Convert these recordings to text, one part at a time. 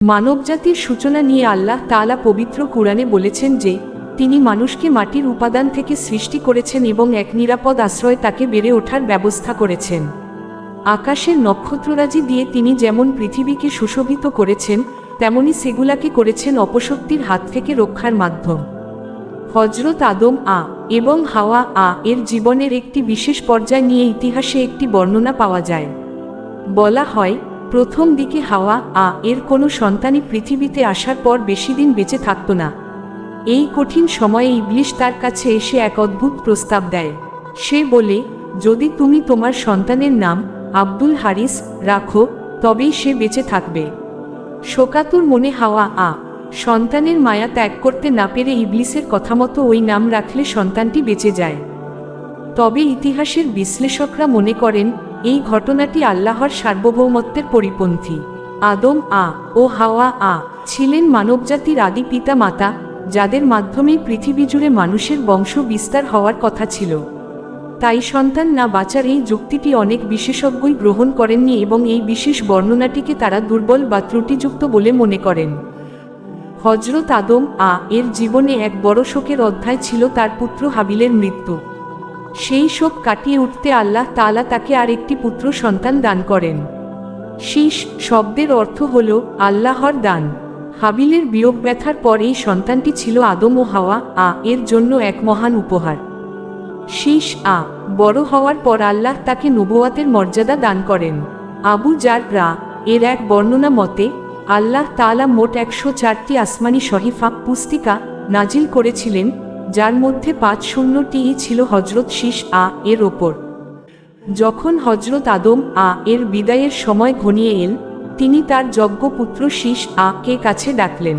মানবজাতির সূচনা নিয়ে আল্লাহ তাআলা পবিত্র কুরআনে বলেছেন যে তিনি মানুষকে মাটির উপাদান থেকে সৃষ্টি করেছেন এবং এক নিরাপদ আশ্রয়ে তাকে বেড়ে ওঠার ব্যবস্থা করেছেন। আকাশের নক্ষত্ররাজি দিয়ে তিনি যেমন পৃথিবীকে সুশোভিত করেছেন, তেমনি সেগুলাকে করেছেন অপশক্তির হাত থেকে রক্ষার মাধ্যম। হযরত আদম এবং হাওয়া এর জীবনের একটি বিশেষ পর্যায় নিয়ে ইতিহাসে একটি বর্ণনা পাওয়া যায়। বলা হয়, প্রথম দিকে হাওয়া এর কোনো সন্তানই পৃথিবীতে আসার পর বেশি দিন বেঁচে থাকত না। এই কঠিন সময়ে ইবলিশ তার কাছে এসে এক অদ্ভুত প্রস্তাব দেয়। সে বলে, যদি তুমি তোমার সন্তানের নাম আব্দুল হারিস রাখো, তবেই সে বেঁচে থাকবে। শোকাতুর মনে হাওয়া সন্তানের মায়া ত্যাগ করতে না পেরে ইবলিসের কথামতো ওই নাম রাখলে সন্তানটি বেঁচে যায়। তবে ইতিহাসের বিশ্লেষকরা মনে করেন এই ঘটনাটি আল্লাহর সার্বভৌমত্বের পরিপন্থী। আদম ও হাওয়া ছিলেন মানবজাতির আদি পিতা মাতা, যাদের মাধ্যমেই পৃথিবী জুড়ে মানুষের বংশ বিস্তার হওয়ার কথা ছিল। তাই সন্তান না বাঁচার এই যুক্তিটি অনেক বিশেষজ্ঞই গ্রহণ করেননি এবং এই বিশেষ বর্ণনাটিকে তারা দুর্বল বা ত্রুটিযুক্ত বলে মনে করেন। হযরত আদম এর জীবনে এক বড় শোকের অধ্যায় ছিল তার পুত্র হাবিলের মৃত্যু। সেই শোক কাটিয়ে উঠতে আল্লাহ তাআলা তাকে আর একটি পুত্র সন্তান দান করেন। শীষ শব্দের অর্থ হল আল্লাহর দান। হাবিলের বিয়োগ ব্যথার পর এই সন্তানটি ছিল আদম ও হাওয়া এর জন্য এক মহান উপহার। শীষ বড় হওয়ার পর আল্লাহ তাকে নবুয়াতের মর্যাদা দান করেন। আবু জার এর এক বর্ণনা মতে আল্লাহ তাআলা মোট 104টি আসমানি সহিফা পুস্তিকা নাজিল করেছিলেন, যার মধ্যে 50টিই ছিল হযরত শীষ এর ওপর। যখন হযরত আদম এর বিদায়ের সময় ঘনিয়ে এল, তিনি তার যজ্ঞপুত্র শীষ কে কাছে ডাকলেন।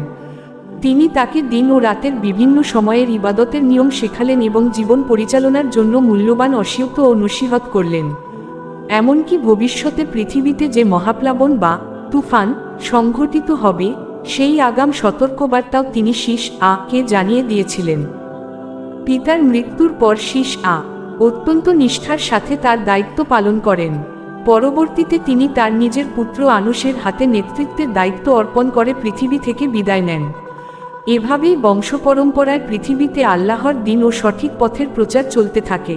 তিনি তাকে দিন ও রাতের বিভিন্ন সময়ের ইবাদতের নিয়ম শেখালেন এবং জীবন পরিচালনার জন্য মূল্যবান অসিয়ত ও নসিহত করলেন। এমনকি ভবিষ্যতে পৃথিবীতে যে মহাপ্লাবন বা তুফান সংঘটিত হবে, সেই আগাম সতর্কবার্তাও তিনি শীষ কে জানিয়ে দিয়েছিলেন। পিতার মৃত্যুর পর শীষ অত্যন্ত নিষ্ঠার সাথে তার দায়িত্ব পালন করেন। পরবর্তীতে তিনি তার নিজের পুত্র আনুশের হাতে নেতৃত্বের দায়িত্ব অর্পণ করে পৃথিবী থেকে বিদায় নেন। এভাবেই বংশপরম্পরায় পৃথিবীতে আল্লাহর দ্বীন ও সঠিক পথের প্রচার চলতে থাকে।